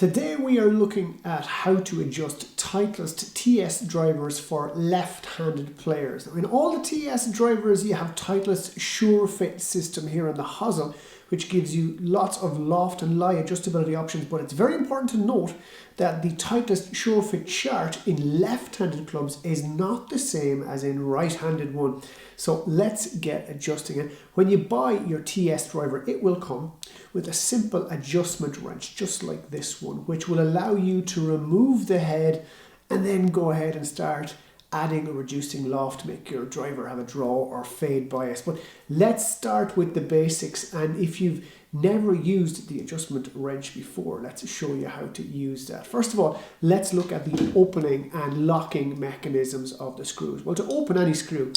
Today we are looking at how to adjust Titleist TS drivers for left-handed players. Now, in all the TS drivers you have Titleist Sure-Fit system here in the hosel, which gives you lots of loft and lie adjustability options, but it's very important to note that the Titleist Sure-Fit chart in left-handed clubs is not the same as in right-handed one. So let's get adjusting it. When you buy your TS driver, it will come with a simple adjustment wrench, just like this one, which will allow you to remove the head and then go ahead and start adding or reducing loft, make your driver have a draw or fade bias. But let's start with the basics, and if you've never used the adjustment wrench before, let's show you how to use that. First of all, let's look at the opening and locking mechanisms of the screws. Well, to open any screw,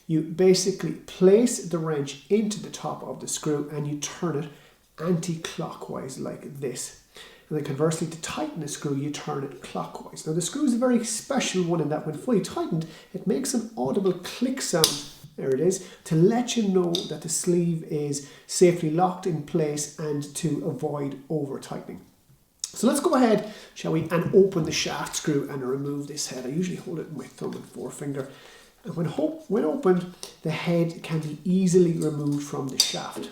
you basically place the wrench into the top of the screw and you turn it anti-clockwise like this. And then conversely, to tighten a screw, you turn it clockwise. Now the screw is a very special one in that when fully tightened, it makes an audible click sound, there it is, to let you know that the sleeve is safely locked in place and to avoid over tightening. So let's go ahead, shall we, and open the shaft screw and remove this head. I usually hold it with my thumb and forefinger. And when opened, the head can be easily removed from the shaft,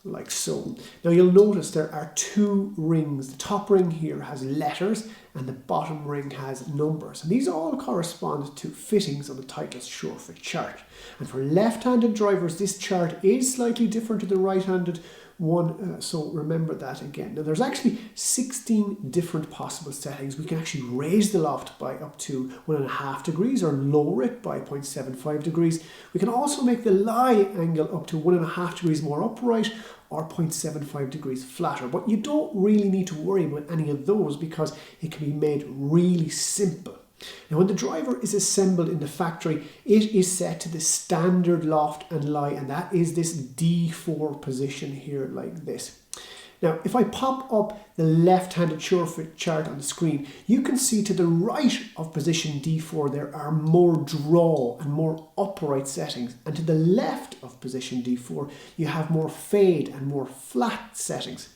like so. Now you'll notice there are two rings. The top ring here has letters and the bottom ring has numbers. And these all correspond to fittings on the Titleist Sure-Fit chart. And for left-handed drivers, this chart is slightly different to the right-handed one, so remember that again. Now there's actually 16 different possible settings. We can actually raise the loft by up to 1.5 degrees or lower it by 0.75 degrees. We can also make the lie angle up to 1.5 degrees more upright or 0.75 degrees flatter. But you don't really need to worry about any of those because it can be made really simple. Now when the driver is assembled in the factory, it is set to the standard loft and lie, and that is this D4 position here like this. Now if I pop up the left-handed Sure-Fit chart on the screen, you can see to the right of position D4 there are more draw and more upright settings, and to the left of position D4 you have more fade and more flat settings.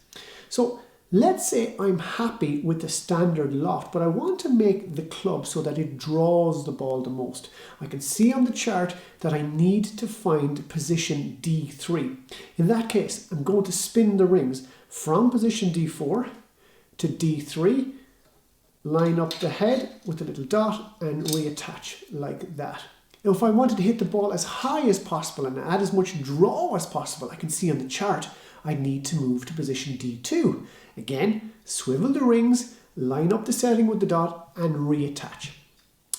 So let's say I'm happy with the standard loft, but I want to make the club so that it draws the ball the most. I can see on the chart that I need to find position D3. In that case, I'm going to spin the rings from position D4 to D3, line up the head with a little dot and reattach like that. Now if I wanted to hit the ball as high as possible and add as much draw as possible, I can see on the chart I need to move to position D2. Again, swivel the rings, line up the setting with the dot and reattach.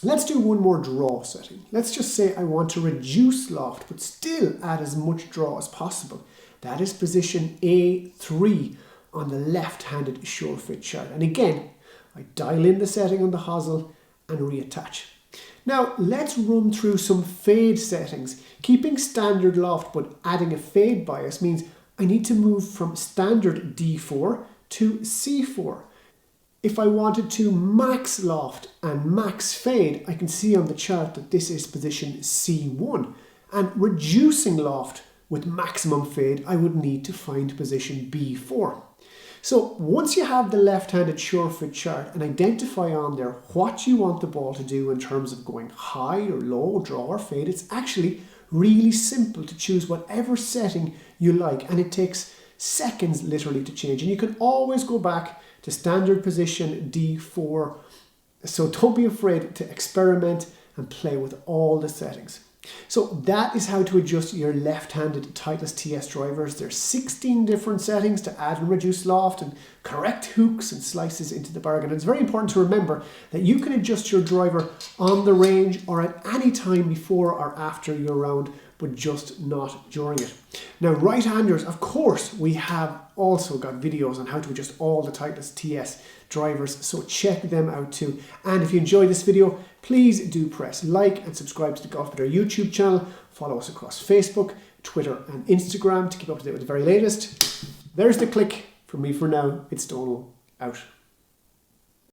Let's do one more draw setting. Let's just say I want to reduce loft but still add as much draw as possible. That is position A3 on the left-handed Sure-Fit chart. And again, I dial in the setting on the hosel and reattach. Now let's run through some fade settings. Keeping standard loft but adding a fade bias means I need to move from standard D4 to C4. If I wanted to max loft and max fade, I can see on the chart that this is position C1. And reducing loft with maximum fade, I would need to find position B4. So once you have the left-handed Sure-Fit chart and identify on there what you want the ball to do in terms of going high or low, draw or fade, it's actually really simple to choose whatever setting you like, and it takes seconds literally to change, and you can always go back to standard position D4. So don't be afraid to experiment and play with all the settings. So that is how to adjust your left-handed Titleist TS drivers. There's 16 different settings to add and reduce loft and correct hooks and slices into the bargain. And it's very important to remember that you can adjust your driver on the range or at any time before or after your round, but just not during it. Now right-handers, of course, we have also got videos on how to adjust all the Titleist TS drivers, so check them out too. And if you enjoyed this video, please do press like and subscribe to the Golf Better YouTube channel. Follow us across Facebook, Twitter and Instagram to keep up to date with the very latest. There's the click from me for now. It's Donal, out.